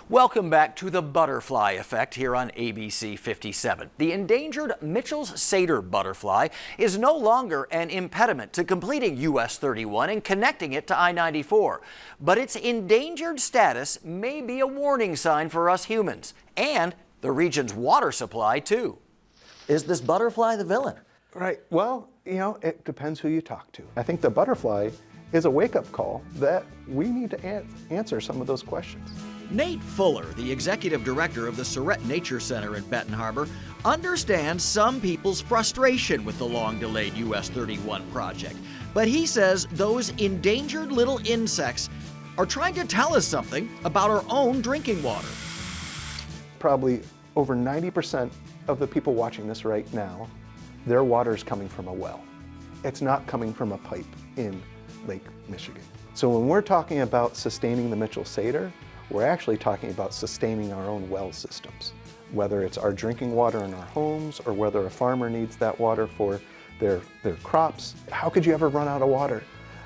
Welcome back to the butterfly effect here on ABC 57. The endangered Mitchell's satyr butterfly is no longer an impediment to completing US 31 and connecting it to I-94. But its endangered status may be a warning sign for us humans and the region's water supply too. Is this butterfly the villain? Right. Well, it depends who you talk to. I think the butterfly is a wake-up call that we need to answer some of those questions. Nate Fuller, the executive director of the Surrett Nature Center in Benton Harbor, understands some people's frustration with the long-delayed US 31 project. But he says those endangered little insects are trying to tell us something about our own drinking water. Probably over 90% of the people watching this right now, their water is coming from a well. It's not coming from a pipe in Lake Michigan. So when we're talking about sustaining the Mitchell satyr, we're actually talking about sustaining our own well systems, whether it's our drinking water in our homes or whether a farmer needs that water for their crops. How could you ever run out of water?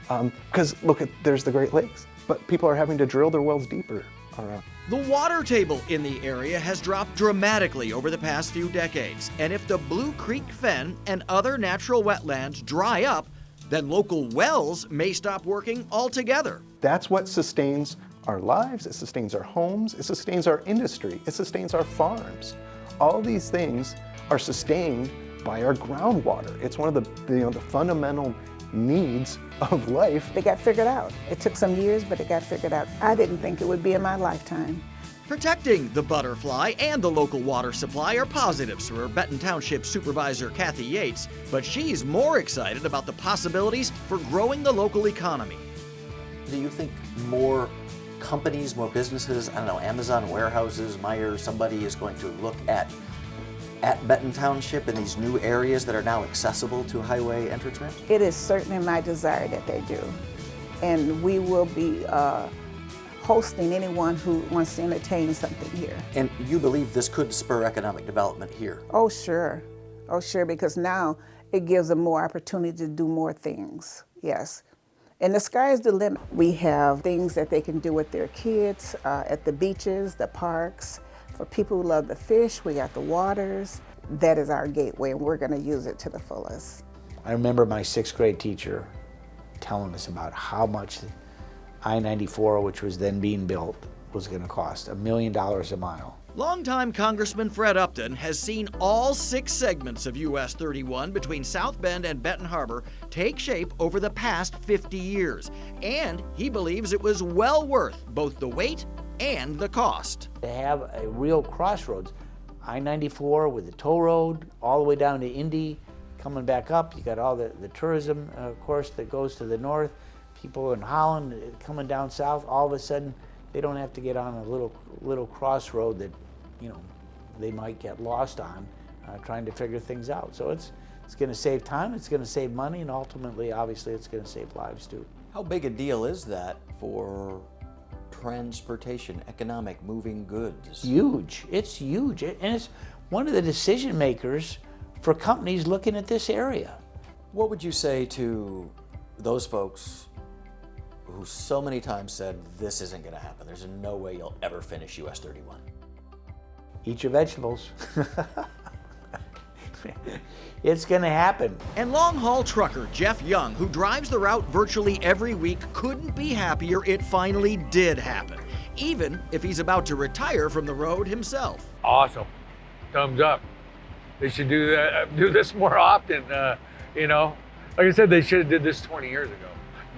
Because look, there's the Great Lakes, but people are having to drill their wells deeper around. The water table in the area has dropped dramatically over the past few decades, and if the Blue Creek Fen and other natural wetlands dry up, then local wells may stop working altogether. That's what sustains our lives, it sustains our homes, it sustains our industry, it sustains our farms. All these things are sustained by our groundwater. It's one of the fundamental needs of life. It got figured out. It took some years, but it got figured out. I didn't think it would be in my lifetime. Protecting the butterfly and the local water supply are positives for Benton Township Supervisor Kathy Yates, but she's more excited about the possibilities for growing the local economy. Do you think more companies, more businesses, I don't know, Amazon warehouses, Meijer, somebody is going to look at Benton Township in these new areas that are now accessible to highway entrance ramps? It is certainly my desire that they do. And we will be hosting anyone who wants to entertain something here. And you believe this could spur economic development here? Oh, sure. Oh, sure, because now it gives them more opportunity to do more things, yes. And the sky's the limit. We have things that they can do with their kids at the beaches, the parks. For people who love the fish, we got the waters. That is our gateway, and we're going to use it to the fullest. I remember my 6th grade teacher telling us about how much I-94, which was then being built, was going to cost, $1 million a mile. Longtime Congressman Fred Upton has seen all 6 segments of US 31 between South Bend and Benton Harbor take shape over the past 50 years, and he believes it was well worth both the wait and the cost. To have a real crossroads, I-94 with the toll road all the way down to Indy, coming back up, you got all the tourism, of course, that goes to the north, people in Holland coming down south, all of a sudden they don't have to get on a little crossroad that, they might get lost on trying to figure things out. So it's going to save time, it's going to save money, and ultimately, obviously, it's going to save lives too. How big a deal is that for transportation, economic, moving goods? Huge. It's huge. And it's one of the decision makers for companies looking at this area. What would you say to those folks who so many times said, this isn't going to happen, there's no way you'll ever finish US 31? Eat your vegetables. It's going to happen. And long-haul trucker Jeff Young, who drives the route virtually every week, couldn't be happier it finally did happen, even if he's about to retire from the road himself. Awesome. Thumbs up. They should do this more often. Like I said, they should have did this 20 years ago.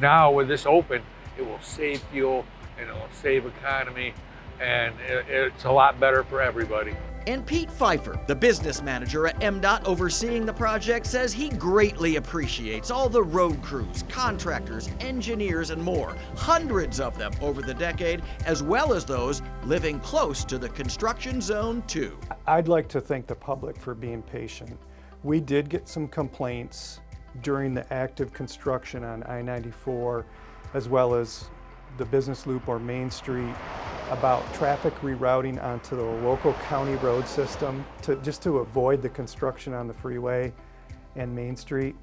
Now with this open, it will save fuel and it will save economy, and it's a lot better for everybody. And Pete Pfeiffer, the business manager at MDOT overseeing the project, says he greatly appreciates all the road crews, contractors, engineers, and more, hundreds of them over the decade, as well as those living close to the construction zone too. I'd like to thank the public for being patient. We did get some complaints during the active construction on I-94, as well as the business loop or Main Street, about traffic rerouting onto the local county road system just to avoid the construction on the freeway and Main Street.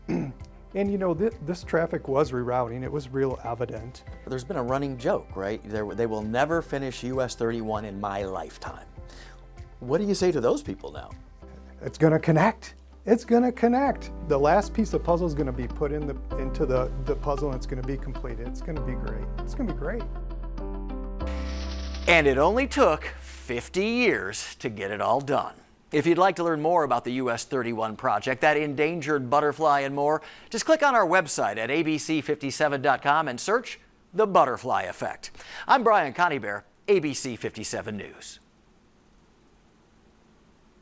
And you know, this traffic was rerouting. It was real evident. There's been a running joke, right? They will never finish US 31 in my lifetime. What do you say to those people now? It's going to connect. It's going to connect. The last piece of puzzle is going to be put into the puzzle, and it's going to be completed. It's going to be great. It's going to be great. And it only took 50 years to get it all done. If you'd like to learn more about the US 31 project, that endangered butterfly and more, just click on our website at abc57.com and search The Butterfly Effect. I'm Brian Coneybear, ABC 57 News.